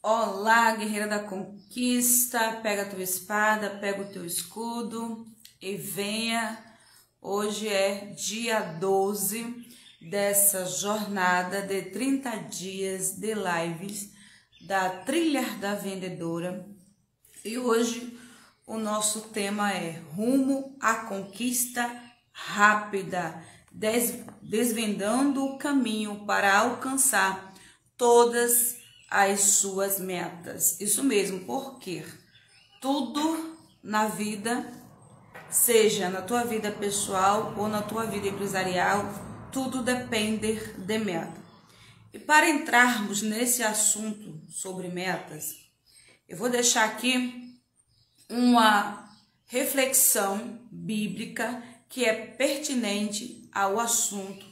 Olá, guerreira da conquista, pega a tua espada, pega o teu escudo e venha. Hoje é dia 12 dessa jornada de 30 dias de lives da Trilha da Vendedora. E hoje o nosso tema é rumo à conquista rápida, desvendando o caminho para alcançar todas as suas metas. Isso mesmo, porque tudo na vida, seja na tua vida pessoal ou na tua vida empresarial, tudo depende de meta. E para entrarmos nesse assunto sobre metas, eu vou deixar aqui uma reflexão bíblica que é pertinente ao assunto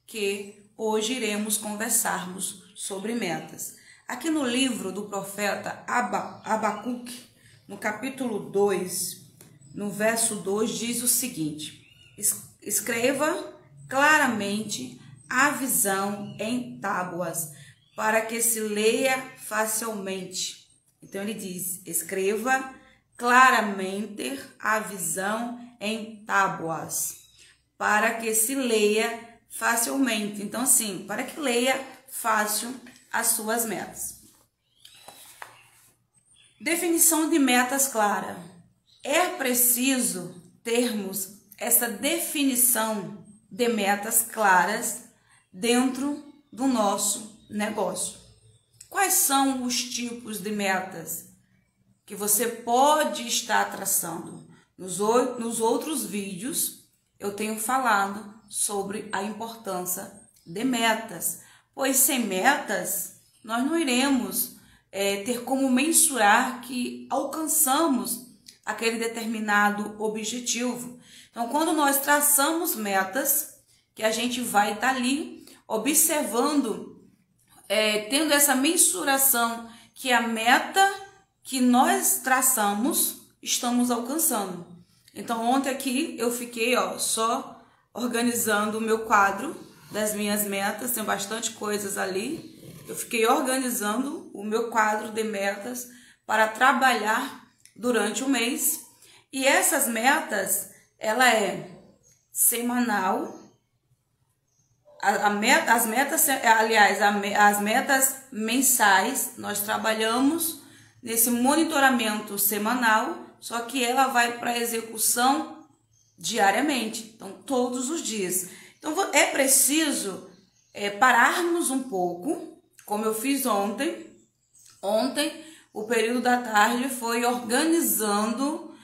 que hoje iremos conversarmos sobre metas. Aqui no livro do profeta Abacuque, no capítulo 2, no verso 2, diz o seguinte: escreva claramente a visão em tábuas, para que se leia facilmente. Então ele diz: escreva claramente a visão em tábuas, para que se leia facilmente. Então, assim, para que leia fácil as suas metas. Definição de metas clara. É preciso termos essa definição de metas claras dentro do nosso negócio. Quais são os tipos de metas que você pode estar traçando? Nos outros vídeos eu tenho falado sobre a importância de metas, pois sem metas nós não iremos ter como mensurar que alcançamos aquele determinado objetivo. Então, quando nós traçamos metas, que a gente vai estar ali observando, tendo essa mensuração que a meta que nós traçamos, estamos alcançando. Então, ontem aqui eu fiquei só organizando o meu quadro das minhas metas, tem bastante coisas ali. Eu fiquei organizando o meu quadro de metas para trabalhar durante o mês. E essas metas, ela é semanal. As metas mensais, nós trabalhamos nesse monitoramento semanal, só que ela vai para execução diariamente, então todos os dias. Então é preciso pararmos um pouco, como eu fiz ontem. Ontem, o período da tarde foi organizando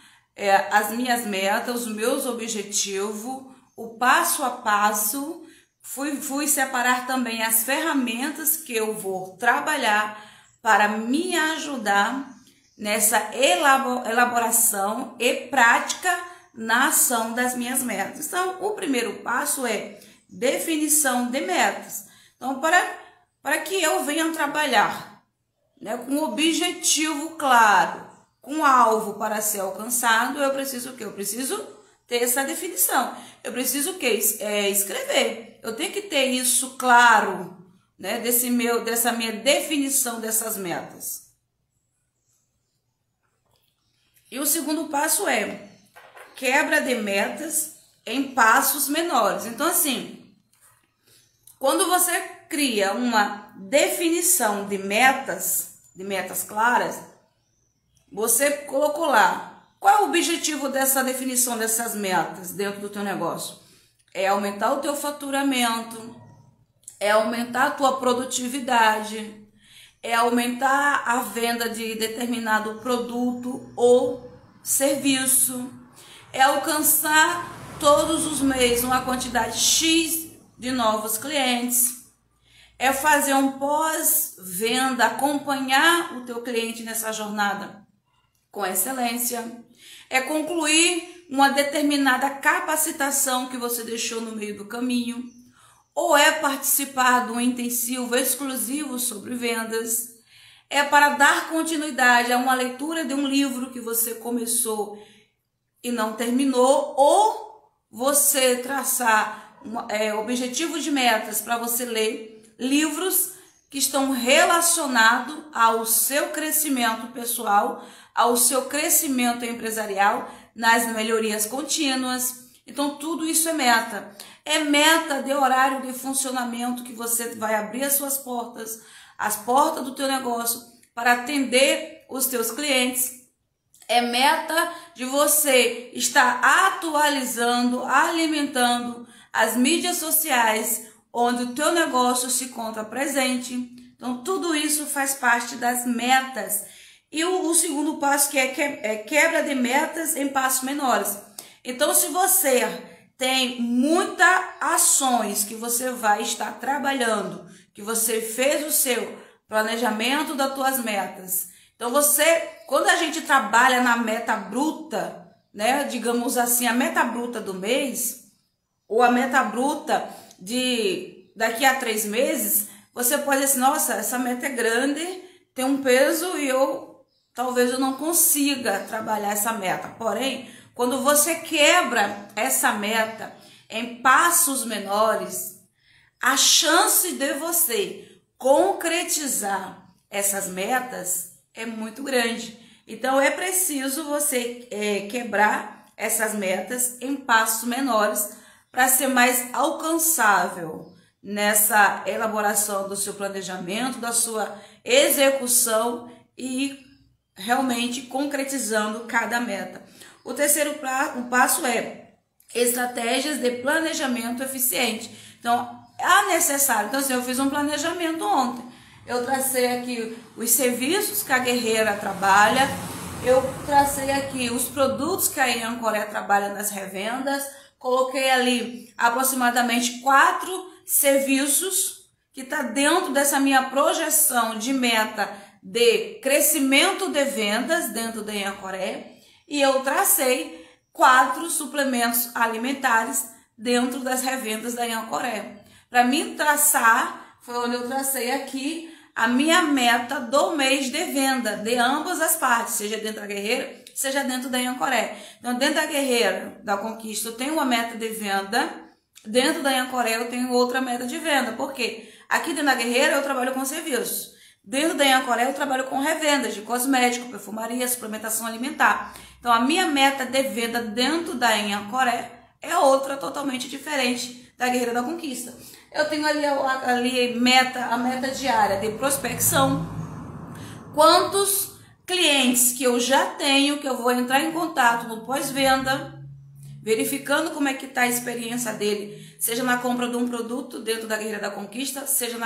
as minhas metas, os meus objetivos, o passo a passo. Fui separar também as ferramentas que eu vou trabalhar para me ajudar nessa elaboração e prática na ação das minhas metas. Então, o primeiro passo é definição de metas. Então, para que eu venha trabalhar, com um objetivo claro, com um alvo para ser alcançado, eu preciso o quê? Eu preciso ter essa definição. Eu preciso o quê? Escrever. Eu tenho que ter isso claro, dessa minha definição dessas metas. E o segundo passo é quebra de metas em passos menores. Então, assim, quando você cria uma definição de metas claras, você colocou lá, qual é o objetivo dessa definição dessas metas dentro do teu negócio? É aumentar o teu faturamento, é aumentar a tua produtividade, é aumentar a venda de determinado produto ou serviço, é alcançar todos os meses uma quantidade X de novos clientes, é fazer um pós-venda, acompanhar o teu cliente nessa jornada com excelência, é concluir uma determinada capacitação que você deixou no meio do caminho, ou é participar de um intensivo exclusivo sobre vendas, é para dar continuidade a uma leitura de um livro que você começou e não terminou, ou você traçar objetivos de metas para você ler livros que estão relacionados ao seu crescimento pessoal, ao seu crescimento empresarial, nas melhorias contínuas. Então, tudo isso é meta. É meta de horário de funcionamento que você vai abrir as portas do teu negócio para atender os teus clientes. É meta de você estar atualizando, alimentando as mídias sociais onde o teu negócio se encontra presente. Então, tudo isso faz parte das metas. E o segundo passo que é quebra de metas em passos menores. Então, se você tem muitas ações que você vai estar trabalhando, que você fez o seu planejamento das tuas metas. Então, quando a gente trabalha na meta bruta, né, digamos assim, a meta bruta do mês, ou a meta bruta de daqui a 3 meses, você pode dizer assim, nossa, essa meta é grande, tem um peso e talvez eu não consiga trabalhar essa meta. Porém, quando você quebra essa meta em passos menores, a chance de você concretizar essas metas é muito grande. Então, é preciso você quebrar essas metas em passos menores para ser mais alcançável nessa elaboração do seu planejamento, da sua execução e realmente concretizando cada meta. O terceiro passo é estratégias de planejamento eficiente. Então, é necessário. Então, assim, eu fiz um planejamento ontem. Eu tracei aqui os serviços que a Guerreira trabalha. Eu tracei aqui os produtos que a Anhancoré trabalha nas revendas. Coloquei ali aproximadamente 4 serviços que está dentro dessa minha projeção de meta de crescimento de vendas dentro da Anhancoré. E eu tracei 4 suplementos alimentares dentro das revendas da Anhancoré. Para mim traçar, foi onde eu tracei aqui a minha meta do mês de venda, de ambas as partes, seja dentro da Guerreira, seja dentro da Anhancoré. Então, dentro da Guerreira, da Conquista, eu tenho uma meta de venda, dentro da Anhancoré eu tenho outra meta de venda. Por quê? Aqui dentro da Guerreira eu trabalho com serviços. Dentro da Anhancoré eu trabalho com revendas de cosmético, perfumaria, suplementação alimentar. Então, a minha meta de venda dentro da Anhancoré é outra totalmente diferente da Guerreira da Conquista. Eu tenho ali a meta diária de prospecção. Quantos clientes que eu já tenho, que eu vou entrar em contato no pós-venda, verificando como é que está a experiência dele, seja na compra de um produto dentro da Guerreira da Conquista, seja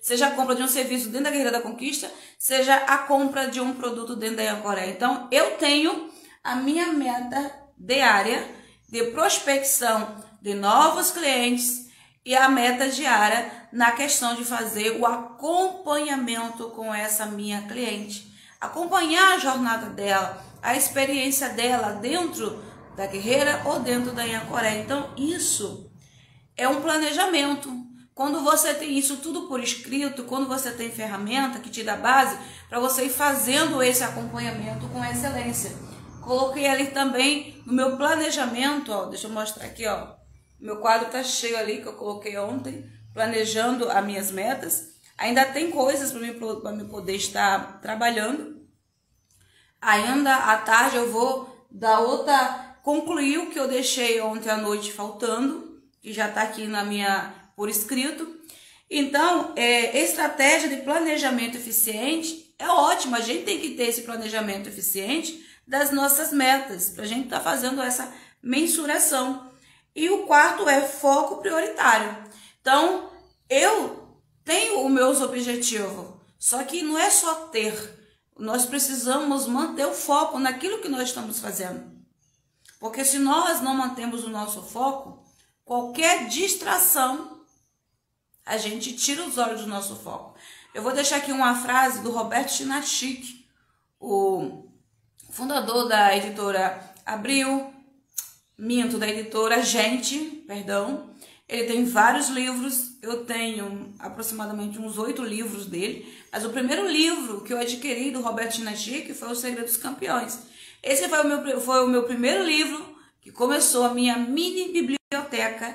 seja a compra de um serviço dentro da Guerreira da Conquista, seja a compra de um produto dentro da Anhancoré. Então, eu tenho a minha meta diária de prospecção de novos clientes e a meta diária na questão de fazer o acompanhamento com essa minha cliente. Acompanhar a jornada dela, a experiência dela dentro da Guerreira ou dentro da Anhancoré. Então, isso é um planejamento. Quando você tem isso tudo por escrito, quando você tem ferramenta que te dá base para você ir fazendo esse acompanhamento com excelência. Coloquei ali também no meu planejamento, ó, deixa eu mostrar aqui, ó. Meu quadro tá cheio ali que eu coloquei ontem, planejando as minhas metas. Ainda tem coisas para mim poder estar trabalhando. Ainda à tarde eu vou dar concluir o que eu deixei ontem à noite faltando, que já está aqui por escrito. Então, estratégia de planejamento eficiente é ótima. A gente tem que ter esse planejamento eficiente das nossas metas, para a gente estar fazendo essa mensuração. E o quarto é foco prioritário. Então, eu tenho os meus objetivos, só que não é só ter. Nós precisamos manter o foco naquilo que nós estamos fazendo. Porque se nós não mantemos o nosso foco, qualquer distração, a gente tira os olhos do nosso foco. Eu vou deixar aqui uma frase do Roberto Chinachik, o fundador da editora Abril, da editora Gente, perdão. Ele tem vários livros, eu tenho aproximadamente uns 8 livros dele, mas o primeiro livro que eu adquiri do Roberto Chinachik foi O Segredo dos Campeões. Esse foi o meu primeiro livro que começou a minha mini biblioteca,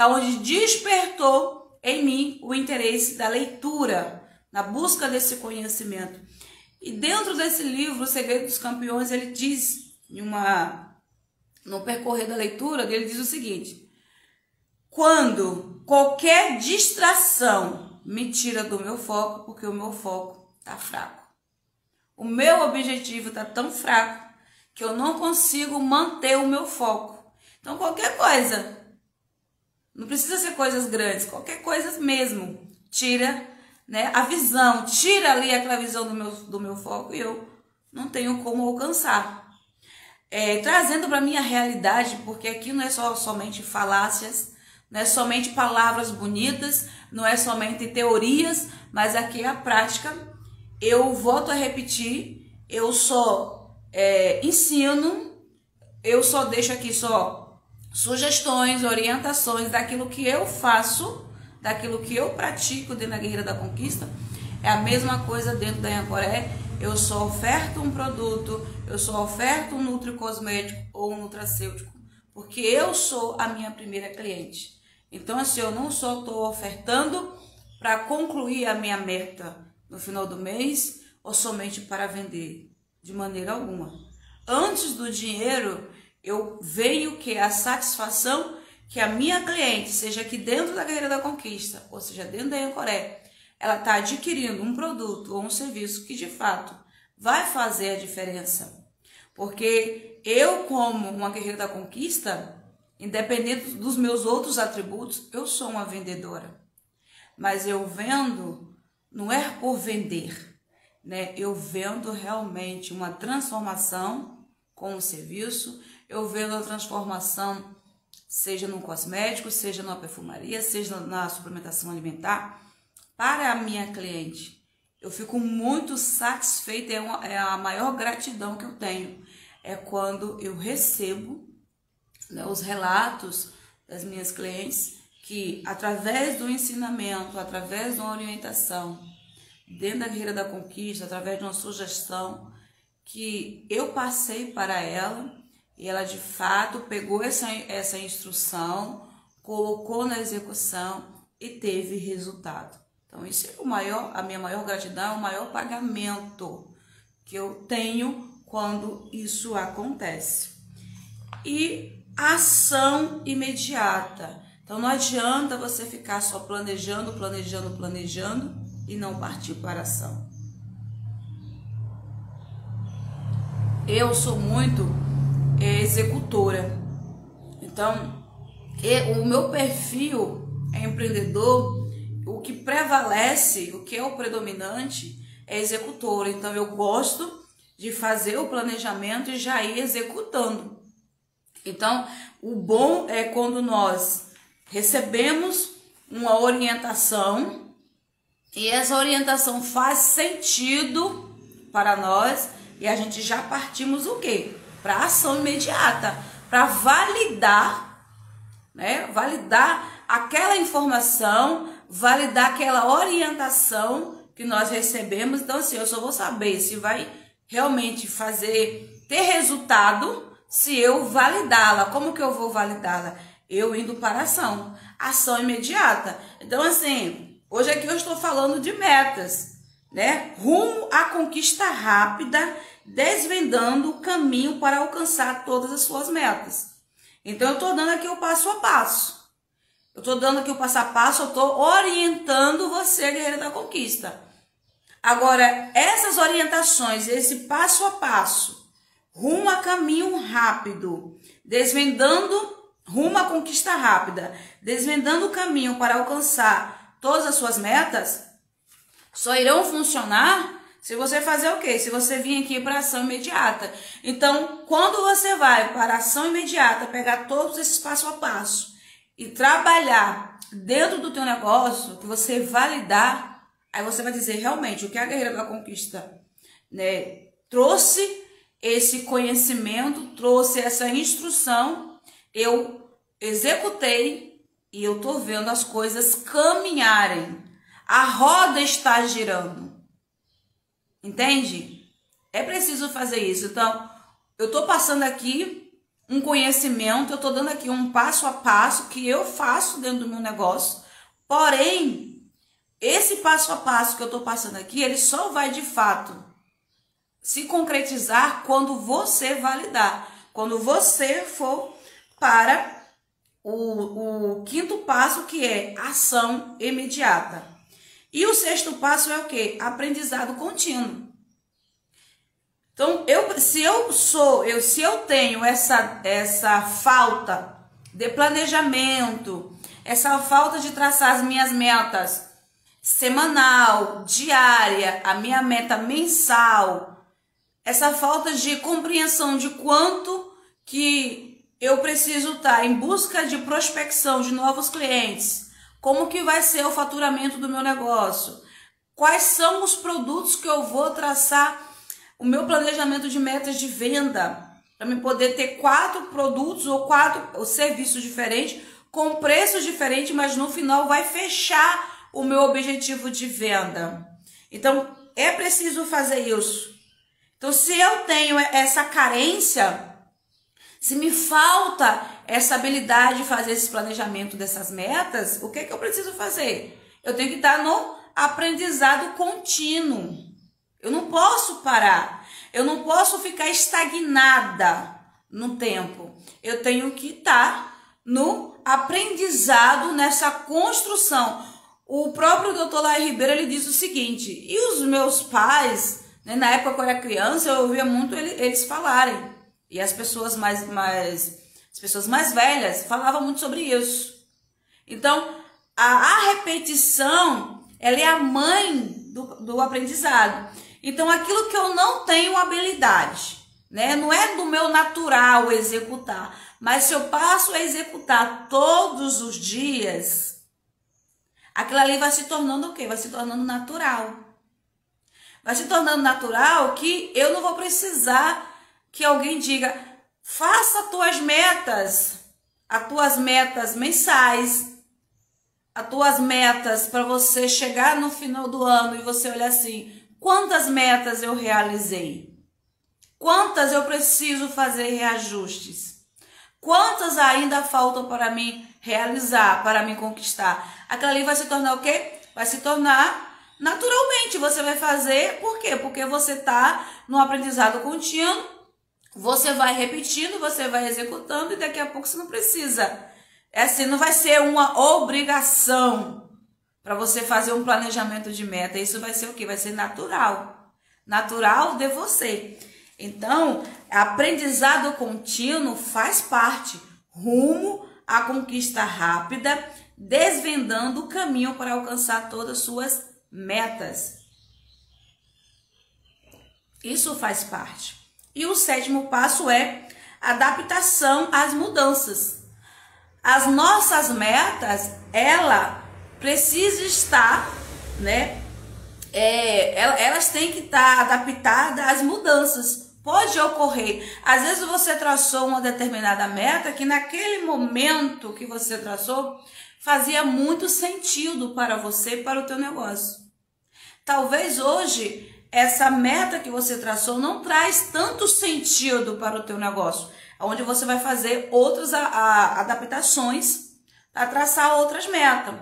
onde despertou em mim o interesse da leitura, na busca desse conhecimento. E dentro desse livro, O Segredo dos Campeões, ele diz, no percorrer da leitura, ele diz o seguinte: quando qualquer distração me tira do meu foco, porque o meu foco está fraco. O meu objetivo está tão fraco que eu não consigo manter o meu foco. Então, qualquer coisa, não precisa ser coisas grandes, qualquer coisa mesmo, tira, né, a visão, tira ali aquela visão do meu foco e eu não tenho como alcançar. Trazendo para a minha realidade, porque aqui não é somente falácias, não é somente palavras bonitas, não é somente teorias, mas aqui é a prática. Eu volto a repetir, eu só ensino, eu só deixo aqui só sugestões, orientações daquilo que eu faço, daquilo que eu pratico dentro da Guerreira da Conquista. É a mesma coisa dentro da Anhancoré. Eu só oferto um produto, eu só oferto um nutricosmético ou um nutracêutico, porque eu sou a minha primeira cliente. Então, assim, eu não só estou ofertando para concluir a minha meta no final do mês ou somente para vender, de maneira alguma. Antes do dinheiro, eu venho que a satisfação que a minha cliente, seja aqui dentro da Guerreira da Conquista, ou seja, dentro da Anhancoré, ela está adquirindo um produto ou um serviço que de fato vai fazer a diferença. Porque eu, como uma Guerreira da Conquista, independente dos meus outros atributos, eu sou uma vendedora. Mas eu vendo, não é por vender, né? Eu vendo realmente uma transformação com o serviço, eu vendo a transformação, seja no cosmético, seja na perfumaria, seja na suplementação alimentar, para a minha cliente. Eu fico muito satisfeita, é a maior gratidão que eu tenho. É quando eu recebo, né, os relatos das minhas clientes que, através do ensinamento, através de uma orientação, dentro da Guerreira da Conquista, através de uma sugestão que eu passei para ela, e ela de fato pegou essa instrução, colocou na execução e teve resultado. Então, isso é a minha maior gratidão, o maior pagamento que eu tenho quando isso acontece. E ação imediata. Então, não adianta você ficar só planejando e não partir para a ação. Eu sou muito executora. Então, o meu perfil é empreendedor. O que prevalece, o que é o predominante, é executora. Então, eu gosto de fazer o planejamento e já ir executando. Então, o bom é quando nós recebemos uma orientação e essa orientação faz sentido para nós e a gente já partimos o quê? Para a ação imediata, para validar, né? Validar aquela informação, validar aquela orientação que nós recebemos. Então, assim, eu só vou saber se vai realmente ter resultado se eu validá-la. Como que eu vou validá-la? Eu indo para a ação imediata. Então, assim, hoje aqui eu estou falando de metas, né? Rumo à conquista rápida, desvendando o caminho para alcançar todas as suas metas. Então, eu estou dando aqui o passo a passo. Eu estou dando aqui o passo a passo, eu estou orientando você, Guerreira da Conquista. Agora, essas orientações, esse passo a passo, rumo a caminho rápido, desvendando, rumo à conquista rápida, desvendando o caminho para alcançar todas as suas metas, só irão funcionar se você fazer o quê? Se você vir aqui para ação imediata. Então, quando você vai para ação imediata, pegar todos esses passo a passo e trabalhar dentro do teu negócio, que você validar, aí você vai dizer realmente o que a Guerreira da Conquista, né, trouxe esse conhecimento, trouxe essa instrução, eu executei e eu tô vendo as coisas caminharem. A roda está girando. Entende? É preciso fazer isso. Então, eu tô passando aqui um conhecimento, eu tô dando aqui um passo a passo que eu faço dentro do meu negócio Porém, esse passo a passo que eu estou passando aqui, ele só vai de fato se concretizar quando você validar, quando você for para o quinto passo, que é ação imediata. E o sexto passo é o quê? Aprendizado contínuo. Então, se eu tenho essa falta de planejamento, essa falta de traçar as minhas metas semanal, diária, a minha meta mensal, essa falta de compreensão de quanto que eu preciso estar em busca de prospecção de novos clientes, como que vai ser o faturamento do meu negócio, quais são os produtos que eu vou traçar o meu planejamento de metas de venda, para eu poder ter 4 produtos ou 4 serviços diferentes, com preços diferentes, mas no final vai fechar o meu objetivo de venda. Então, é preciso fazer isso. Então, se eu tenho essa carência, se me falta essa habilidade de fazer esse planejamento dessas metas, o que é que eu preciso fazer? Eu tenho que estar no aprendizado contínuo. Eu não posso parar. Eu não posso ficar estagnada no tempo. Eu tenho que estar no aprendizado, nessa construção. O próprio Dr. Laí Ribeiro, ele diz o seguinte, e os meus pais, né, na época que eu era criança, eu ouvia muito eles falarem. E as pessoas mais velhas falavam muito sobre isso. Então, a repetição, ela é a mãe do aprendizado. Então, aquilo que eu não tenho habilidade, né? Não é do meu natural executar, mas se eu passo a executar todos os dias, aquilo ali vai se tornando o quê? Vai se tornando natural. Vai se tornando natural que eu não vou precisar que alguém diga, faça as tuas metas mensais, as tuas metas para você chegar no final do ano e você olhar assim, quantas metas eu realizei? Quantas eu preciso fazer reajustes? Quantas ainda faltam para mim realizar, para me conquistar? Aquilo ali vai se tornar o quê? Vai se tornar naturalmente. Você vai fazer, por quê? Porque você está no aprendizado contínuo, você vai repetindo, você vai executando e daqui a pouco você não precisa. É assim, não vai ser uma obrigação para você fazer um planejamento de meta. Isso vai ser o quê? Vai ser natural. Natural de você. Então, aprendizado contínuo faz parte rumo à conquista rápida, desvendando o caminho para alcançar todas as suas metas. Isso faz parte. E o sétimo passo é adaptação às mudanças. As nossas metas, ela precisa estar, né? Elas têm que estar adaptadas às mudanças. Pode ocorrer. Às vezes você traçou uma determinada meta que naquele momento que você traçou fazia muito sentido para você e para o teu negócio. Talvez hoje essa meta que você traçou não traz tanto sentido para o teu negócio, onde você vai fazer outras adaptações para traçar outras metas.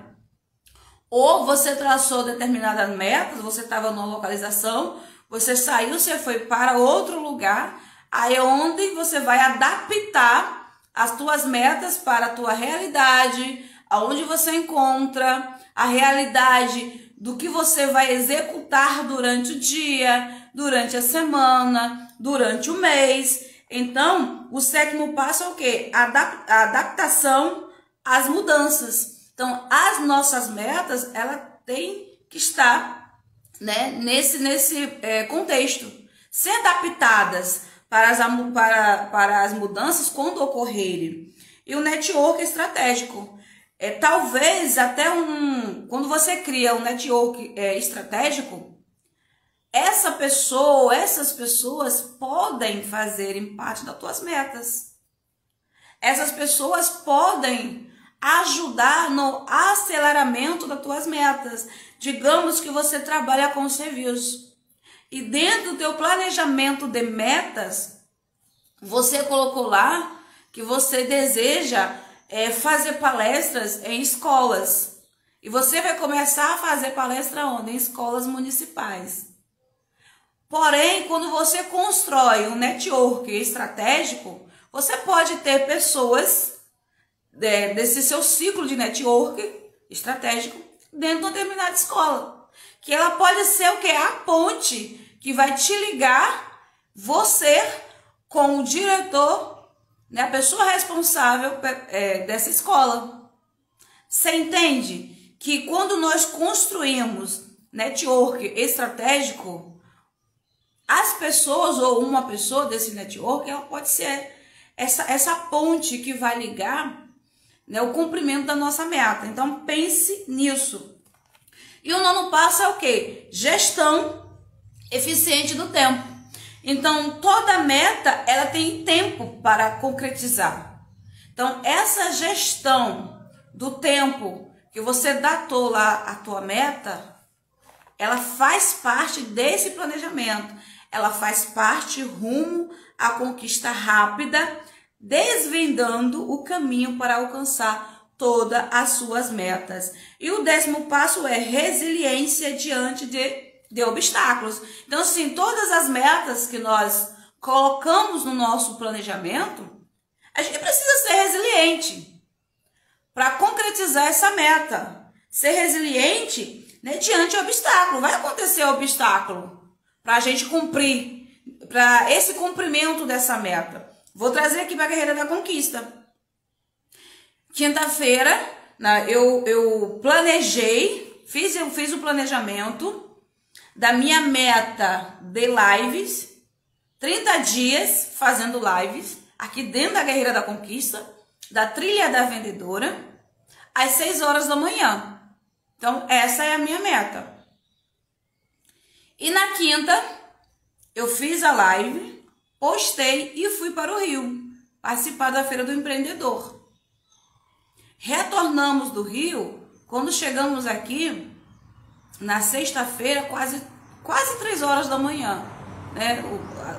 Ou você traçou determinadas metas, você estava numa localização, você saiu, você foi para outro lugar, aí é onde você vai adaptar as tuas metas para a tua realidade, aonde você encontra a realidade do que você vai executar durante o dia, durante a semana, durante o mês. Então, o sétimo passo é o quê? A adaptação às mudanças. Então, as nossas metas, ela tem que estar, né, nesse contexto, ser adaptadas para as mudanças quando ocorrerem. E o network estratégico. Talvez até quando você cria um network estratégico, essas pessoas podem fazerem parte das tuas metas. Essas pessoas podem ajudar no aceleramento das tuas metas. Digamos que você trabalha com serviço e dentro do teu planejamento de metas, você colocou lá que você deseja fazer palestras em escolas. E você vai começar a fazer palestra onde? Em escolas municipais. Porém, quando você constrói um network estratégico, você pode ter pessoas desse seu ciclo de network estratégico dentro de uma determinada escola. Que ela pode ser o quê? A ponte que vai te ligar você com o diretor, né, a pessoa responsável dessa escola. Você entende que quando nós construímos network estratégico, as pessoas ou uma pessoa desse network, ela pode ser essa ponte que vai ligar, né, o cumprimento da nossa meta. Então pense nisso. E o nono passo é o quê? Gestão eficiente do tempo. Então toda meta ela tem tempo para concretizar. Então essa gestão do tempo que você datou lá a tua meta, ela faz parte desse planejamento. Ela faz parte rumo à conquista rápida, desvendando o caminho para alcançar todas as suas metas. E o 10º passo é resiliência diante de obstáculos. Então, assim, todas as metas que nós colocamos no nosso planejamento, a gente precisa ser resiliente para concretizar essa meta. Ser resiliente, né, diante do obstáculo. Vai acontecer obstáculo para a gente cumprir, para esse cumprimento dessa meta. Vou trazer aqui para a Guerreira da Conquista. Quinta-feira, eu planejei, fiz o planejamento da minha meta de lives, 30 dias fazendo lives, aqui dentro da Guerreira da Conquista, da Trilha da Vendedora, às 6 horas da manhã. Então, essa é a minha meta. E na quinta, eu fiz a live, postei e fui para o Rio, participar da Feira do Empreendedor. Retornamos do Rio, quando chegamos aqui, na sexta-feira, quase 3 horas da manhã. Né?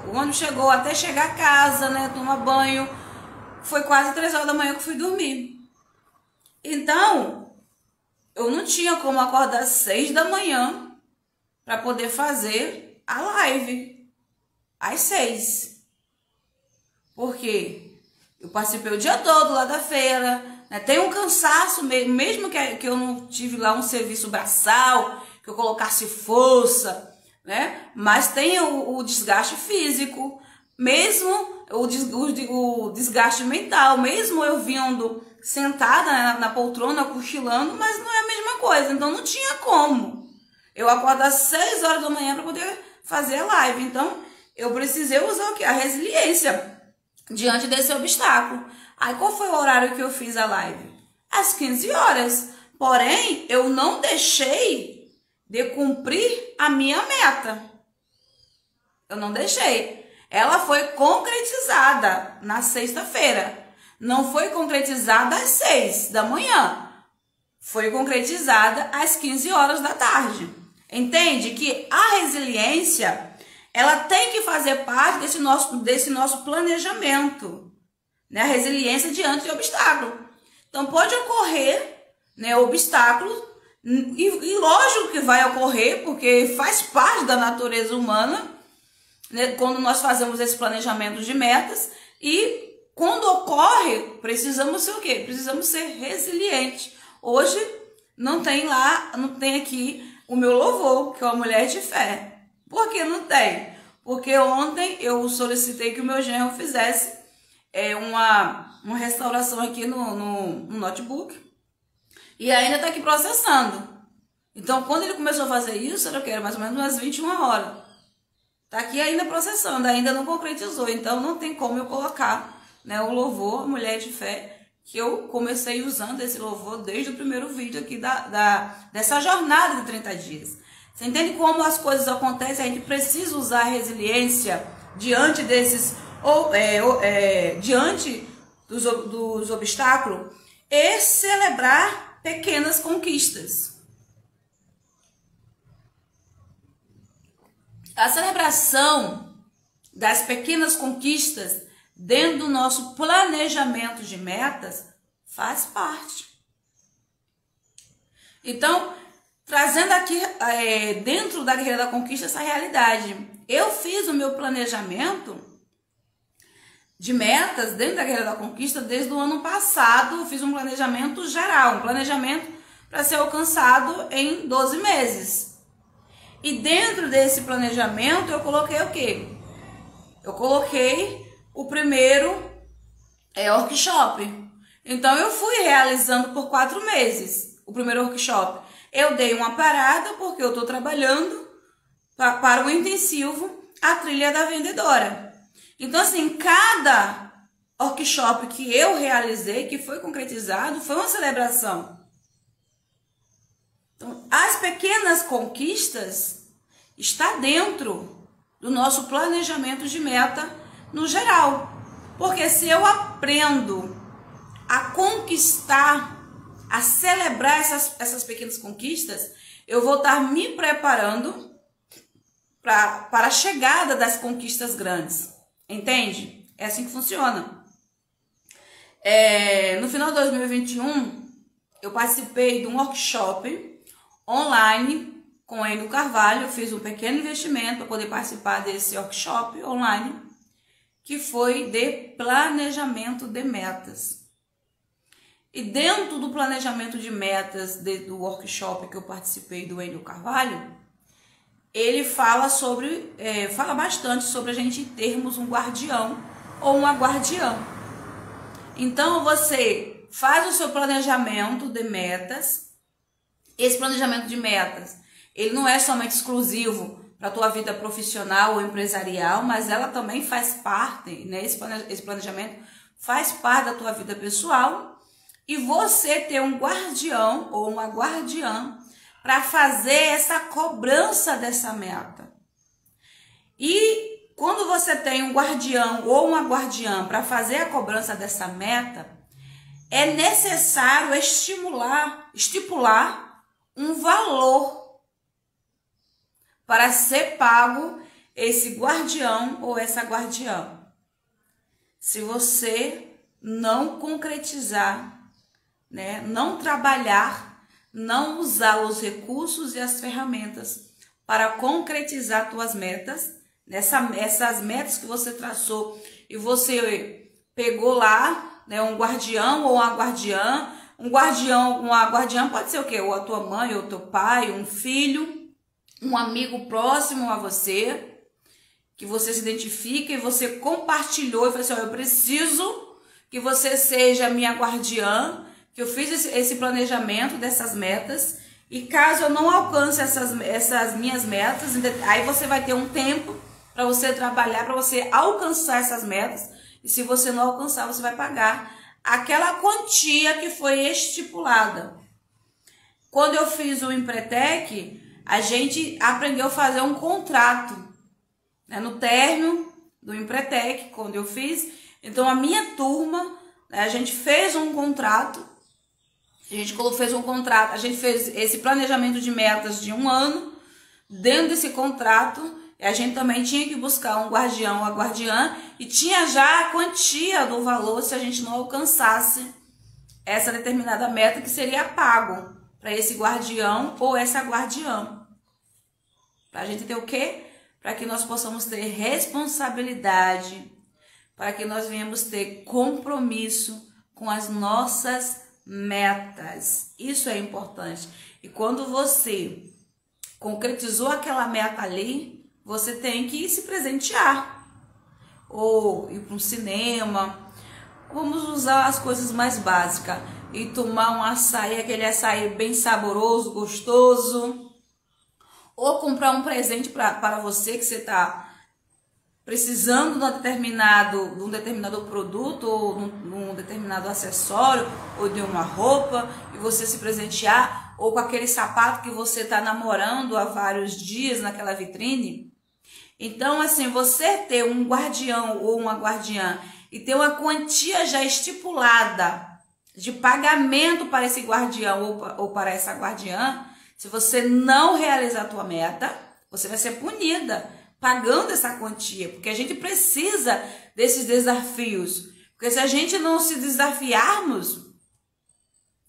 O ônibus chegou até chegar a casa, né? Tomar banho, foi quase 3 horas da manhã que eu fui dormir. Então, eu não tinha como acordar às 6 da manhã para poder fazer a live às 6. Por quê? Eu participei o dia todo lá da feira, né? Tem um cansaço, mesmo que eu não tive lá um serviço braçal, que eu colocasse força, né? Mas tem o desgaste físico, mesmo o desgaste mental, mesmo eu vindo sentada, né, na poltrona, cochilando, mas não é a mesma coisa, então não tinha como eu acordar às 6 horas da manhã para poder fazer a live. Então eu precisei usar o quê? A resiliência diante desse obstáculo. Aí qual foi o horário que eu fiz a live? Às 15 horas. Porém, eu não deixei de cumprir a minha meta. Eu não deixei. Ela foi concretizada na sexta-feira. Não foi concretizada às 6 da manhã. Foi concretizada às 15 horas da tarde. Entende que a resiliência, ela tem que fazer parte desse nosso planejamento, né? A resiliência diante de obstáculo. Então pode ocorrer, né, obstáculos, e lógico que vai ocorrer, porque faz parte da natureza humana, né, quando nós fazemos esse planejamento de metas. E quando ocorre, precisamos ser o quê? Precisamos ser resilientes. Hoje não tem aqui o meu louvor, que é uma mulher de fé. Por que não tem? Porque ontem eu solicitei que o meu genro fizesse uma restauração aqui no notebook. E ainda está aqui processando. Então, quando ele começou a fazer isso, era mais ou menos umas 21 horas. Está aqui ainda processando, ainda não concretizou. Então, não tem como eu colocar, né, o louvor, mulher de fé, que eu comecei usando esse louvor desde o primeiro vídeo aqui dessa jornada de 30 dias. Você entende como as coisas acontecem? A gente precisa usar a resiliência diante diante dos obstáculos e celebrar pequenas conquistas. A celebração das pequenas conquistas dentro do nosso planejamento de metas faz parte. Então, trazendo aqui dentro da Guerreira da Conquista essa realidade. Eu fiz o meu planejamento de metas dentro da Guerreira da Conquista desde o ano passado. Eu fiz um planejamento geral, um planejamento para ser alcançado em 12 meses. E dentro desse planejamento eu coloquei o quê? Eu coloquei o primeiro workshop. Então eu fui realizando por 4 meses o primeiro workshop. Eu dei uma parada porque eu estou trabalhando para o intensivo A Trilha da Vendedora. Então assim, cada workshop que eu realizei, que foi concretizado, foi uma celebração. Então, as pequenas conquistas está dentro do nosso planejamento de meta no geral. Porque se eu aprendo a conquistar, a celebrar essas pequenas conquistas, eu vou estar me preparando para a chegada das conquistas grandes. Entende? É assim que funciona. No final de 2021, eu participei de um workshop online com o Enio Carvalho. Eu fiz um pequeno investimento para poder participar desse workshop online, que foi de planejamento de metas. E dentro do planejamento de metas do workshop que eu participei do Enio Carvalho, ele fala bastante sobre a gente termos um guardião ou uma guardiã. Então você faz o seu planejamento de metas. Esse planejamento de metas, ele não é somente exclusivo para a tua vida profissional ou empresarial, mas ela também faz parte, né? Esse planejamento faz parte da tua vida pessoal. E você ter um guardião ou uma guardiã para fazer essa cobrança dessa meta. E quando você tem um guardião ou uma guardiã para fazer a cobrança dessa meta, é necessário estipular um valor para ser pago esse guardião ou essa guardiã. Se você não concretizar, né, não trabalhar, não usar os recursos e as ferramentas para concretizar tuas metas, essas metas que você traçou e você pegou lá, né, um guardião ou uma guardiã. Uma guardiã pode ser o quê? Ou a tua mãe, ou teu pai, um filho, um amigo próximo a você, que você se identifica e você compartilhou e falou assim: eu preciso que você seja minha guardiã, que eu fiz esse planejamento dessas metas, e caso eu não alcance essas minhas metas, aí você vai ter um tempo para você trabalhar, para você alcançar essas metas, e se você não alcançar, você vai pagar aquela quantia que foi estipulada. Quando eu fiz o Empretec, a gente aprendeu a fazer um contrato, né? No término do Empretec, quando eu fiz, então a minha turma, né, a gente fez um contrato, a gente fez esse planejamento de metas de 1 ano. Dentro desse contrato, a gente também tinha que buscar um guardião ou a guardiã, e tinha já a quantia do valor se a gente não alcançasse essa determinada meta, que seria pago para esse guardião ou essa guardiã. Para a gente ter o quê? Para que nós possamos ter responsabilidade, para que nós venhamos ter compromisso com as nossas metas. Isso é importante. E quando você concretizou aquela meta ali, você tem que se presentear, ou ir para um cinema. Vamos usar as coisas mais básicas, e tomar um açaí, aquele açaí bem saboroso, gostoso, ou comprar um presente para você, que você está precisando de um determinado produto, ou de um determinado acessório, ou de uma roupa, e você se presentear, ou com aquele sapato que você está namorando há vários dias naquela vitrine. Então, assim, você ter um guardião ou uma guardiã e ter uma quantia já estipulada de pagamento para esse guardião ou para essa guardiã, se você não realizar a tua meta, você vai ser punida pagando essa quantia, porque a gente precisa desses desafios. Porque se a gente não se desafiarmos,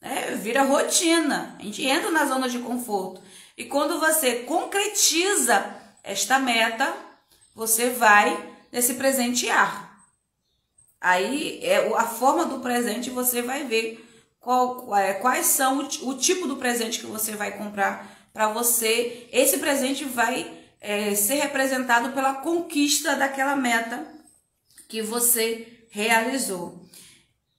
né? Vira rotina, a gente entra na zona de conforto. E quando você concretiza esta meta, você vai se presentear. Aí, a forma do presente, você vai ver quais são o tipo do presente que você vai comprar para você. Esse presente vai ser representado pela conquista daquela meta que você realizou.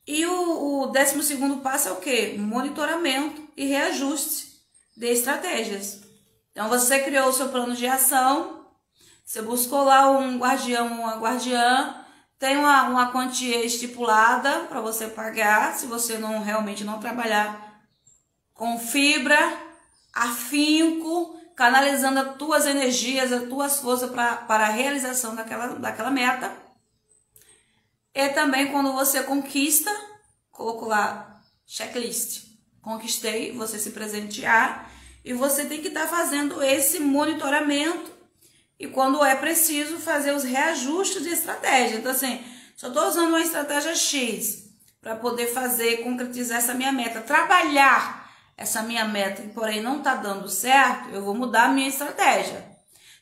E o 12º passo é o quê? Monitoramento e reajuste de estratégias. Então, você criou o seu plano de ação, você buscou lá um guardião ou uma guardiã, tem uma quantia estipulada para você pagar, se você realmente não trabalhar com fibra, afinco, canalizando as tuas energias, as tuas forças para a realização daquela meta. E também quando você conquista, coloco lá checklist. Conquistei, você se presentear e você tem que estar fazendo esse monitoramento e quando é preciso fazer os reajustes de estratégia. Então assim, se eu estou usando uma estratégia X para poder concretizar essa minha meta, trabalhar essa minha meta, porém não está dando certo, eu vou mudar a minha estratégia.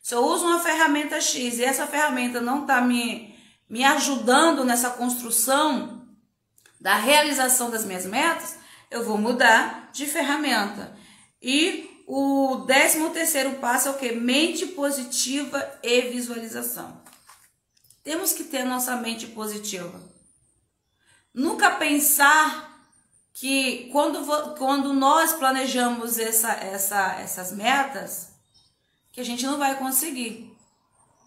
Se eu uso uma ferramenta X e essa ferramenta não está me ajudando nessa construção da realização das minhas metas, eu vou mudar de ferramenta. E o 13º passo é o quê? Mente positiva e visualização. Temos que ter a nossa mente positiva. Nunca pensar que quando nós planejamos essas metas, que a gente não vai conseguir.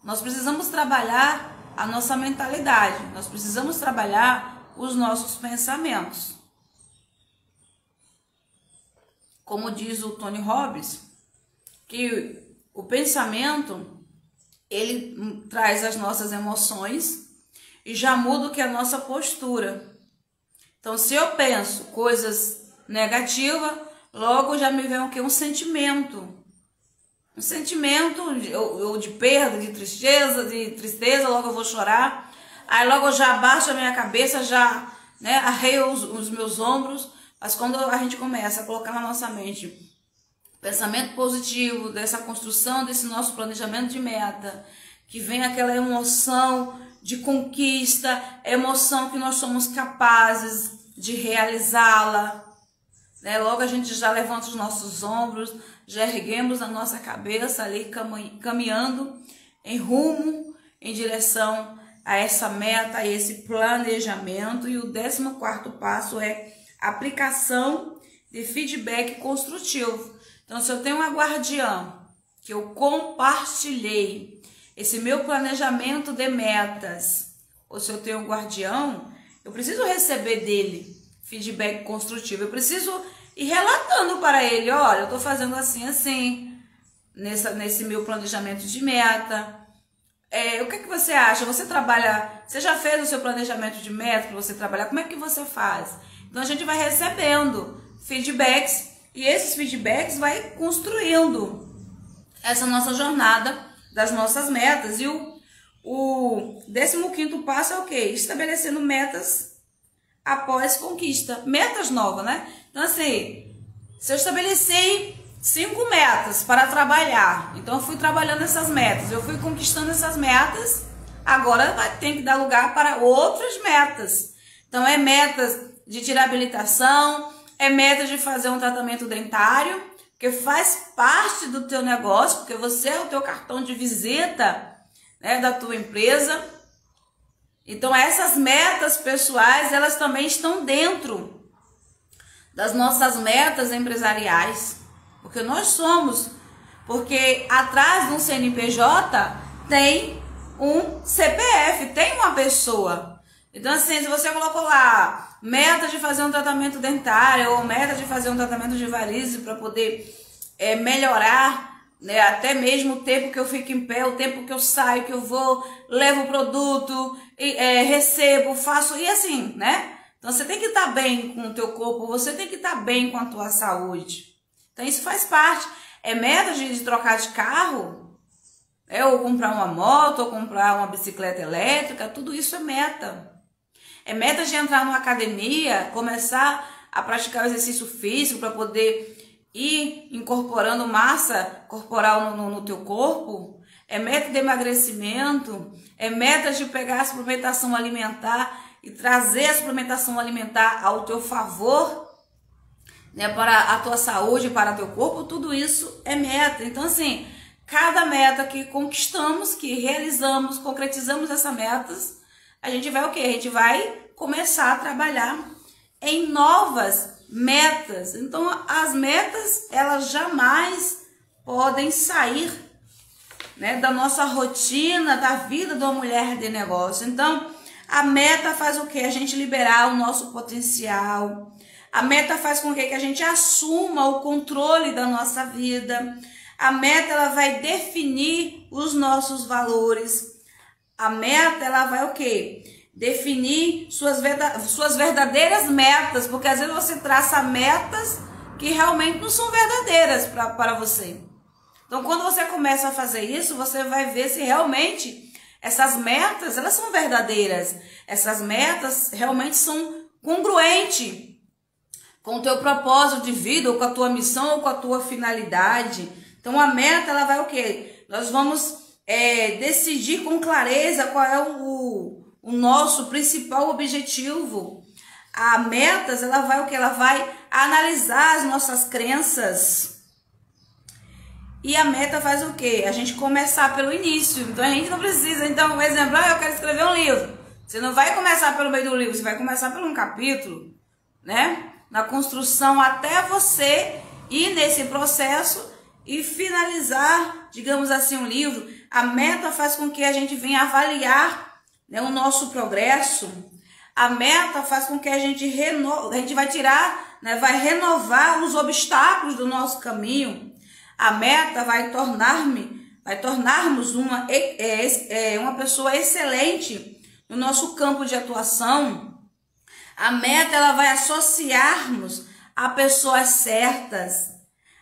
Nós precisamos trabalhar a nossa mentalidade, nós precisamos trabalhar os nossos pensamentos. Como diz o Tony Robbins, que o pensamento, ele traz as nossas emoções e já muda o que é a nossa postura. Então, se eu penso coisas negativas, logo já me vem o quê? Um sentimento. Um sentimento de perda, de tristeza, logo eu vou chorar. Aí logo eu já abaixo a minha cabeça, já arreio os meus ombros. Mas quando a gente começa a colocar na nossa mente pensamento positivo, dessa construção, desse nosso planejamento de meta, que vem aquela emoção de conquista, emoção que nós somos capazes de realizá-la, né? Logo a gente já levanta os nossos ombros, já erguemos a nossa cabeça ali, caminhando em rumo, em direção a essa meta, a esse planejamento. E o 14º passo é aplicação de feedback construtivo. Então, se eu tenho uma guardiã que eu compartilhei esse meu planejamento de metas, ou se eu tenho um guardião, eu preciso receber dele feedback construtivo. Eu preciso ir relatando para ele, olha, eu estou fazendo assim, nesse meu planejamento de meta. O que você acha? Você já fez o seu planejamento de meta para você trabalhar? Como é que você faz? Então a gente vai recebendo feedbacks e esses feedbacks vai construindo essa nossa jornada das nossas metas. E o 15º passo é o quê? Estabelecendo metas após conquista. Metas novas, né? Então assim, se eu estabeleci 5 metas para trabalhar, então eu fui trabalhando essas metas, eu fui conquistando essas metas, agora tem que dar lugar para outras metas. Então é metas de tirar habilitação, é meta de fazer um tratamento dentário, que faz parte do teu negócio, porque você é o teu cartão de visita, né, da tua empresa. Então essas metas pessoais, elas também estão dentro das nossas metas empresariais, porque porque atrás de um CNPJ tem um CPF, tem uma pessoa. Então assim, se você colocou lá meta de fazer um tratamento dentário ou meta de fazer um tratamento de varizes para poder melhorar, né, até mesmo o tempo que eu fico em pé, o tempo que eu saio, que eu vou, levo o produto, recebo, faço, e assim, né? Então você tem que estar bem com o teu corpo, você tem que estar bem com a tua saúde. Então isso faz parte. É meta de trocar de carro, ou comprar uma moto, ou comprar uma bicicleta elétrica, tudo isso é meta. É meta de entrar numa academia, começar a praticar o exercício físico para poder ir incorporando massa corporal no teu corpo, é meta de emagrecimento, é meta de pegar a suplementação alimentar e trazer a suplementação alimentar ao teu favor, né, para a tua saúde, para o teu corpo, tudo isso é meta. Então, assim, cada meta que conquistamos, que realizamos, concretizamos essas metas, a gente vai o quê? A gente vai começar a trabalhar em novas metas. Então, as metas, elas jamais podem sair, né, da nossa rotina, da vida de uma mulher de negócio. Então, a meta faz o quê? A gente liberar o nosso potencial. A meta faz com que a gente assuma o controle da nossa vida. A meta, ela vai definir os nossos valores. A meta, ela vai o quê? Definir suas verdadeiras metas, porque às vezes você traça metas que realmente não são verdadeiras para você. Então, quando você começa a fazer isso, você vai ver se realmente essas metas, elas são verdadeiras. Essas metas realmente são congruentes com o teu propósito de vida, ou com a tua missão, ou com a tua finalidade. Então, a meta, ela vai o quê? Nós vamos decidir com clareza qual é o nosso principal objetivo. A metas, ela vai o quê? Ela vai analisar as nossas crenças. E a meta faz o quê? A gente começar pelo início. Então, a gente não precisa. Então, por exemplo, eu quero escrever um livro. Você não vai começar pelo meio do livro, você vai começar por um capítulo, né? Na construção, até você ir nesse processo e finalizar, digamos assim, um livro. A meta faz com que a gente venha avaliar, né, o nosso progresso. A meta faz com que a gente vai tirar, né, vai renovar os obstáculos do nosso caminho. A meta vai tornarmos uma pessoa excelente no nosso campo de atuação. A meta, ela vai associarmos a pessoas certas.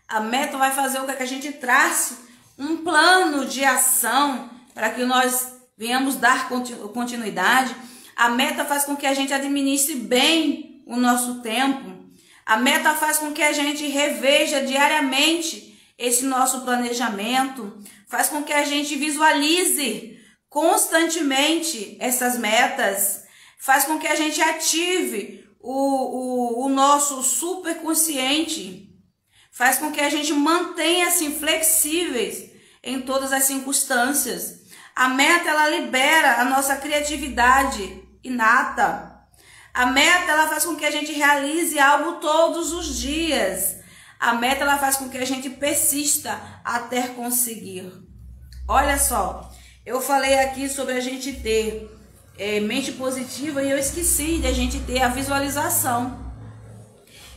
A meta vai fazer com que a gente trace um plano de ação para que nós venhamos dar continuidade. A meta faz com que a gente administre bem o nosso tempo. A meta faz com que a gente reveja diariamente esse nosso planejamento, faz com que a gente visualize constantemente essas metas, faz com que a gente ative o nosso superconsciente, faz com que a gente mantenha assim flexíveis em todas as circunstâncias. A meta, ela libera a nossa criatividade inata. A meta, ela faz com que a gente realize algo todos os dias. A meta, ela faz com que a gente persista até conseguir. Olha só, eu falei aqui sobre a gente ter mente positiva e eu esqueci de a gente ter a visualização.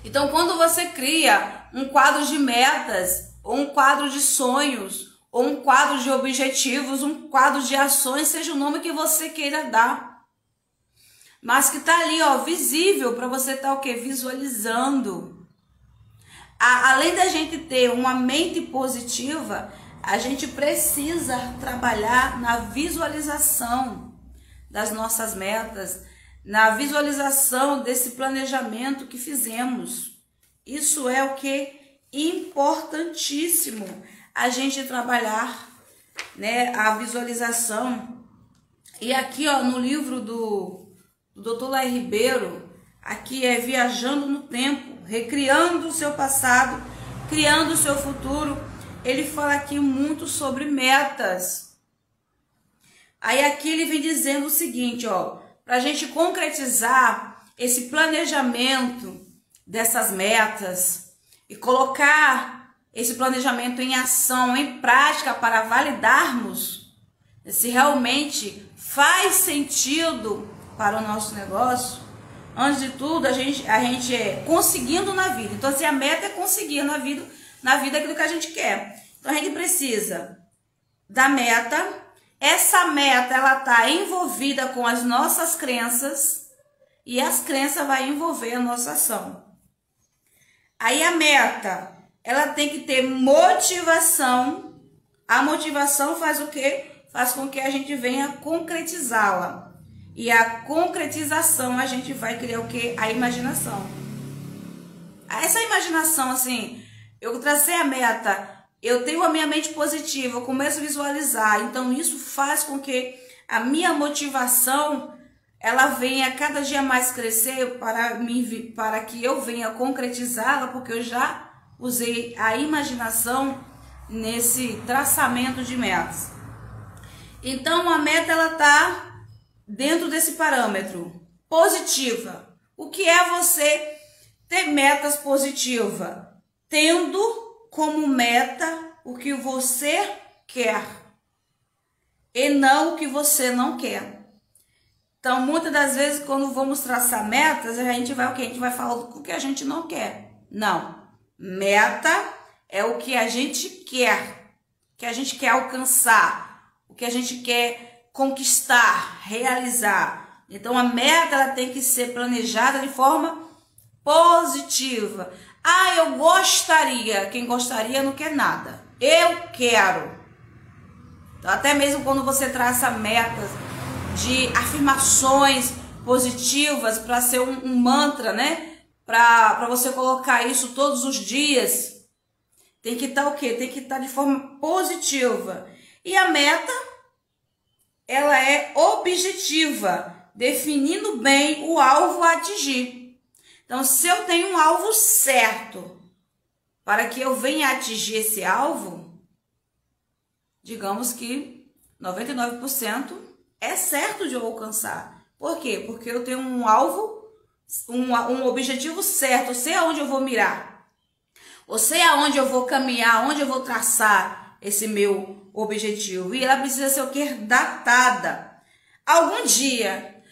Então, quando você cria um quadro de metas, ou um quadro de sonhos, ou um quadro de objetivos, um quadro de ações, seja o nome que você queira dar, mas que tá ali, ó, visível para você estar o quê? Visualizando. Além da gente ter uma mente positiva, a gente precisa trabalhar na visualização das nossas metas, na visualização desse planejamento que fizemos. Isso é o que? Importantíssimo a gente trabalhar, né, a visualização. E aqui, ó, no livro do Dr. Laí Ribeiro, aqui é Viajando no Tempo, recriando o seu passado, criando o seu futuro. Ele fala aqui muito sobre metas. Aí aqui ele vem dizendo o seguinte, ó, para a gente concretizar esse planejamento dessas metas e colocar esse planejamento em ação, em prática, para validarmos se realmente faz sentido para o nosso negócio. Antes de tudo, a gente é conseguindo na vida. Então, assim, a meta é conseguir na vida aquilo que a gente quer. Então, a gente precisa da meta. Essa meta, ela está envolvida com as nossas crenças e as crenças vão envolver a nossa ação. Aí, a meta, ela tem que ter motivação. A motivação faz o quê? Faz com que a gente venha concretizá-la. E a concretização, a gente vai criar o quê? A imaginação. Essa imaginação, assim, eu tracei a meta, eu tenho a minha mente positiva, eu começo a visualizar, então isso faz com que a minha motivação ela venha cada dia mais crescer para que eu venha concretizá-la, porque eu já usei a imaginação nesse traçamento de metas. Então a meta ela tá dentro desse parâmetro positiva. O que é você ter metas positivas? Tendo como meta o que você quer e não o que você não quer. Então, muitas das vezes, quando vamos traçar metas, a gente vai o quê? A gente vai falar o que a gente não quer. Não. Meta é o que a gente quer. O que a gente quer alcançar. O que a gente quer conquistar, realizar. Então, a meta ela tem que ser planejada de forma positiva. Ah, eu gostaria. Quem gostaria não quer nada. Eu quero. Então, até mesmo quando você traça metas de afirmações positivas para ser um mantra, né? Para você colocar isso todos os dias, tem que estar o quê? Tem que estar de forma positiva. E a meta, ela é objetiva, definindo bem o alvo a atingir. Então, se eu tenho um alvo certo para que eu venha atingir esse alvo, digamos que 99% é certo de eu alcançar. Por quê? Porque eu tenho um alvo, um objetivo certo. Eu sei aonde eu vou mirar. Eu sei aonde eu vou caminhar, aonde eu vou traçar esse meu objetivo. E ela precisa ser o quê? Datada. Algum dia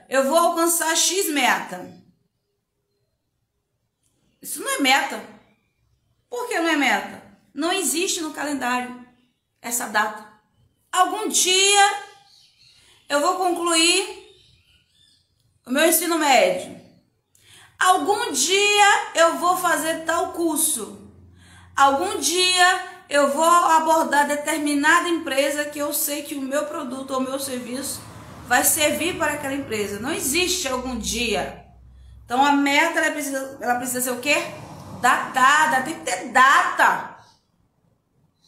eu vou alcançar X meta. Isso não é meta. Por que não é meta? Não existe no calendário essa data. Algum dia eu vou concluir o meu ensino médio. Algum dia eu vou fazer tal curso. Algum dia eu vou abordar determinada empresa que eu sei que o meu produto ou o meu serviço vai servir para aquela empresa. Não existe algum dia. Então a meta ela precisa ser o quê? Datada, tem que ter data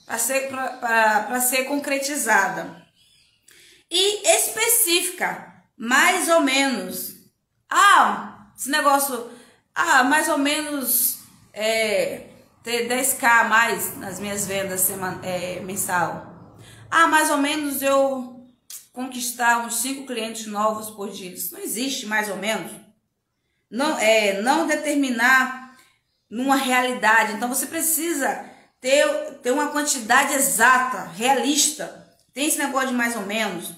para ser concretizada. E específica, mais ou menos. Esse negócio, mais ou menos ter 10k a mais nas minhas vendas mensal. Mais ou menos eu conquistar uns 5 clientes novos por dia. Isso não existe mais ou menos. Não determinar numa realidade. Então você precisa ter uma quantidade exata, realista. Tem esse negócio de mais ou menos.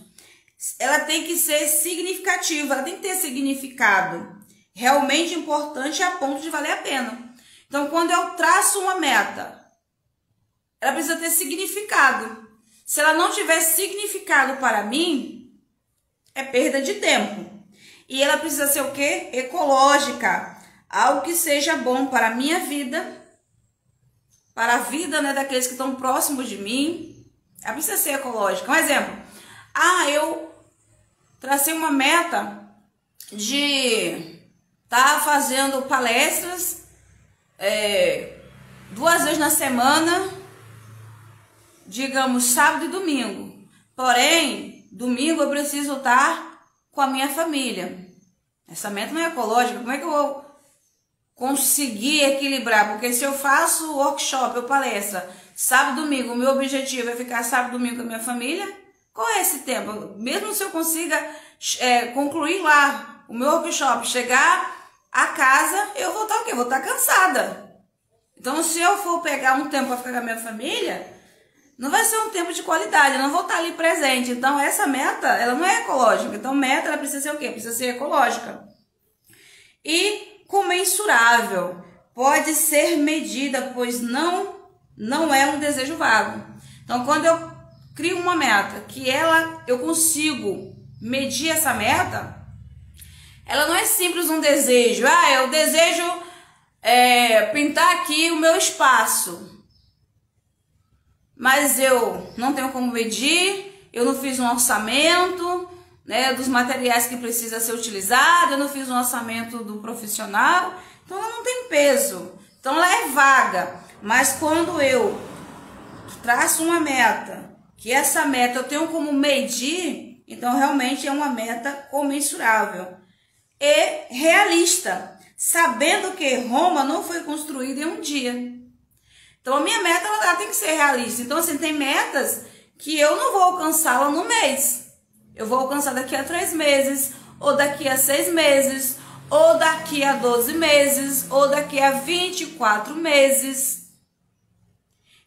Ela tem que ser significativa, ela tem que ter significado realmente importante a ponto de valer a pena. Então, quando eu traço uma meta, ela precisa ter significado. Se ela não tiver significado para mim, é perda de tempo. E ela precisa ser o quê? Ecológica. Algo que seja bom para a minha vida, para a vida, né, daqueles que estão próximos de mim. Ela precisa ser ecológica. Um exemplo. Eu tracei uma meta de estar fazendo palestras 2 vezes na semana, digamos sábado e domingo. Porém, domingo eu preciso estar com a minha família. Essa meta não é ecológica. Como é que eu vou conseguir equilibrar? Porque se eu faço workshop ou palestra sábado e domingo, o meu objetivo é ficar sábado e domingo com a minha família, qual é esse tempo? Mesmo se eu consiga concluir lá o meu workshop, chegar a casa, eu vou estar o quê? Vou estar cansada. Então, se eu for pegar um tempo para ficar com a minha família, não vai ser um tempo de qualidade, eu não vou estar ali presente. Então, essa meta, ela não é ecológica. Então, meta, ela precisa ser o quê? Precisa ser ecológica. E comensurável. Pode ser medida, pois não é um desejo vago. Então, quando eu crio uma meta que eu consigo medir essa meta, ela não é simples um desejo. Eu desejo pintar aqui o meu espaço, mas eu não tenho como medir, eu não fiz um orçamento, né, dos materiais que precisa ser utilizado, eu não fiz um orçamento do profissional. Então ela não tem peso, então ela é vaga. Mas quando eu traço uma meta, que essa meta eu tenho como medir, então realmente é uma meta comensurável e realista, sabendo que Roma não foi construída em um dia. Então a minha meta ela tem que ser realista. Então assim, tem metas que eu não vou alcançá-la no mês. Eu vou alcançar daqui a 3 meses, ou daqui a 6 meses, ou daqui a 12 meses, ou daqui a 24 meses.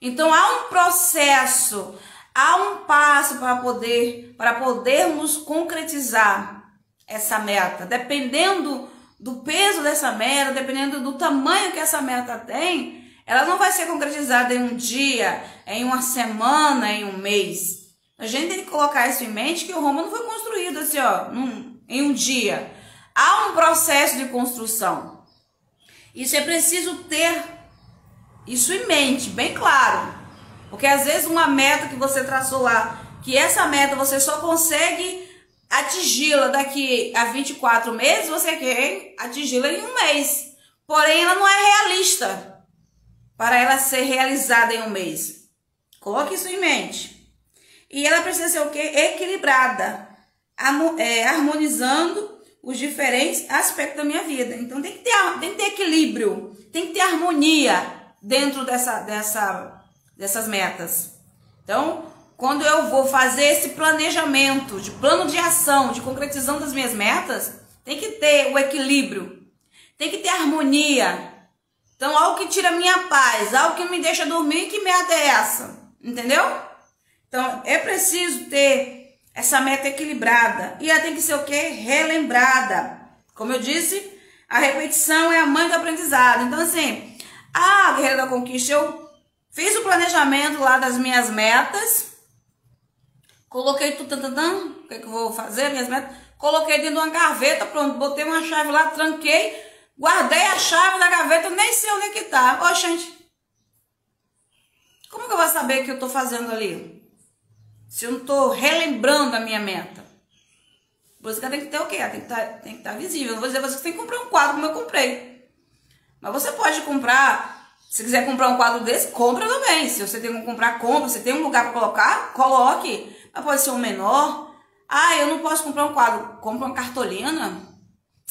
Então há um processo, há um passo para podermos concretizar essa meta. Dependendo do peso dessa meta, dependendo do tamanho que essa meta tem, ela não vai ser concretizada em um dia, em uma semana, em um mês. A gente tem que colocar isso em mente, que o Roma não foi construído assim, ó, em um dia. Há um processo de construção. Isso é preciso ter isso em mente, bem claro. Porque às vezes uma meta que você traçou lá, que essa meta você só consegue atingi-la daqui a 24 meses, você quer atingi-la em um mês. Porém, ela não é realista para ela ser realizada em um mês. Coloque isso em mente. E ela precisa ser o quê? Equilibrada, harmonizando os diferentes aspectos da minha vida. Então tem que ter equilíbrio, tem que ter harmonia dentro dessas metas. Então, quando eu vou fazer esse planejamento, de plano de ação, de concretização das minhas metas, tem que ter o equilíbrio, tem que ter harmonia. Então, algo que tira a minha paz, algo que me deixa dormir, que meta é essa? Entendeu? Então, é preciso ter essa meta equilibrada. E ela tem que ser o quê? Relembrada. Como eu disse, a repetição é a mãe do aprendizado. Então, assim, a Guerreira da Conquista, eu fiz o planejamento lá das minhas metas, coloquei tudo, o que eu vou fazer, minhas metas, coloquei dentro de uma gaveta, pronto, botei uma chave lá, tranquei, guardei a chave da gaveta, nem sei onde é que tá. Ó, gente, como que eu vou saber o que eu tô fazendo ali? Se eu não tô relembrando a minha meta. Por isso que ela tem que ter o quê? Ela tem que estar visível. Eu não vou dizer a você que tem que comprar um quadro como eu comprei. Mas você pode comprar, se quiser comprar um quadro desse, compra também. Se você tem que comprar, compra. Se tem um lugar para colocar, coloque. Mas pode ser um menor. Ah, eu não posso comprar um quadro. Compra uma cartolina.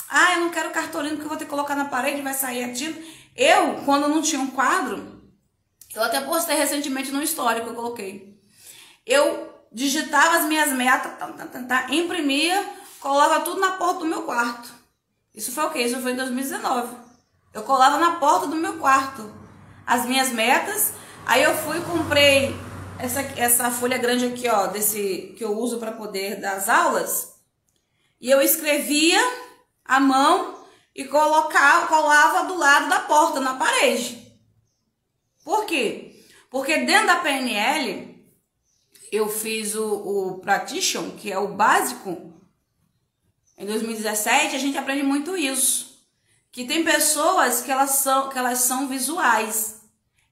Ah, eu não quero cartolina porque eu vou ter que colocar na parede, vai sair a tinta. Eu, quando não tinha um quadro, eu até postei recentemente no story que eu coloquei. Eu digitava as minhas metas, imprimia, colava tudo na porta do meu quarto. Isso foi o quê? Isso foi em 2019. Eu colava na porta do meu quarto as minhas metas. Aí eu fui e comprei essa folha grande aqui, ó, desse que eu uso para poder dar as aulas. E eu escrevia à mão e colava do lado da porta, na parede. Por quê? Porque dentro da PNL eu fiz o Practitioner, que é o básico. Em 2017 a gente aprende muito isso. Que tem pessoas que elas são visuais.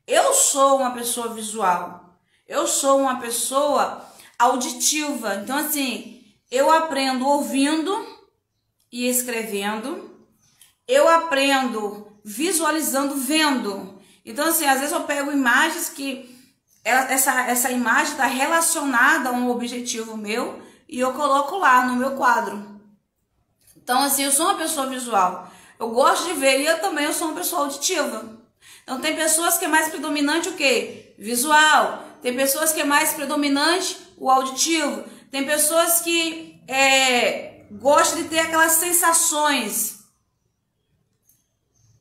Eu sou uma pessoa visual. Eu sou uma pessoa auditiva. Então, assim, eu aprendo ouvindo e escrevendo. Eu aprendo visualizando, vendo. Então, assim, às vezes eu pego imagens que essa imagem está relacionada a um objetivo meu e eu coloco lá no meu quadro. Então, assim, eu sou uma pessoa visual. Eu gosto de ver e eu sou uma pessoa auditiva. Então tem pessoas que é mais predominante o quê? Visual. Tem pessoas que é mais predominante o auditivo. Tem pessoas que gostam de ter aquelas sensações.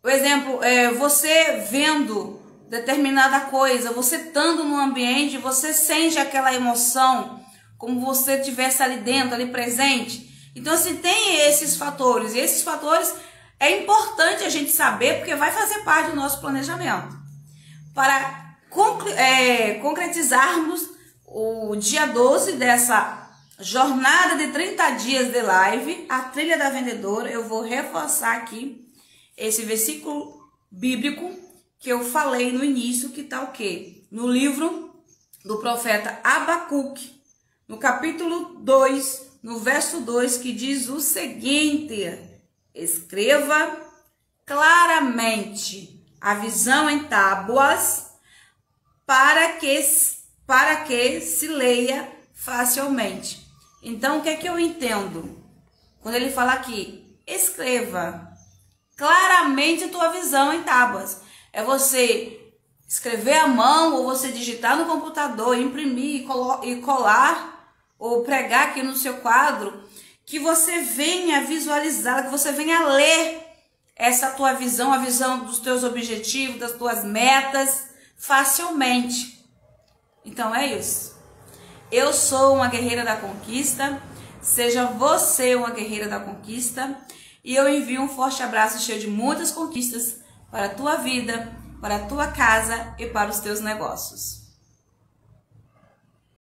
Por exemplo, você vendo determinada coisa, você estando no ambiente, você sente aquela emoção como você estivesse ali dentro, ali presente. Então, assim, tem esses fatores. E esses fatores é importante a gente saber, porque vai fazer parte do nosso planejamento. Para concretizarmos o dia 12 dessa jornada de 30 dias de live, a trilha da vendedora, eu vou reforçar aqui esse versículo bíblico que eu falei no início, que está o quê? No livro do profeta Abacuque, no capítulo 2, no verso 2, que diz o seguinte: escreva, claramente a visão em tábuas para que se leia facilmente. Então, o que é que eu entendo? Quando ele fala aqui, escreva claramente a tua visão em tábuas. É você escrever à mão ou você digitar no computador, imprimir e colar ou pregar aqui no seu quadro, que você venha visualizar, que você venha ler essa tua visão, a visão dos teus objetivos, das tuas metas, facilmente. Então é isso. Eu sou uma guerreira da conquista, seja você uma guerreira da conquista, e eu envio um forte abraço cheio de muitas conquistas para a tua vida, para a tua casa e para os teus negócios.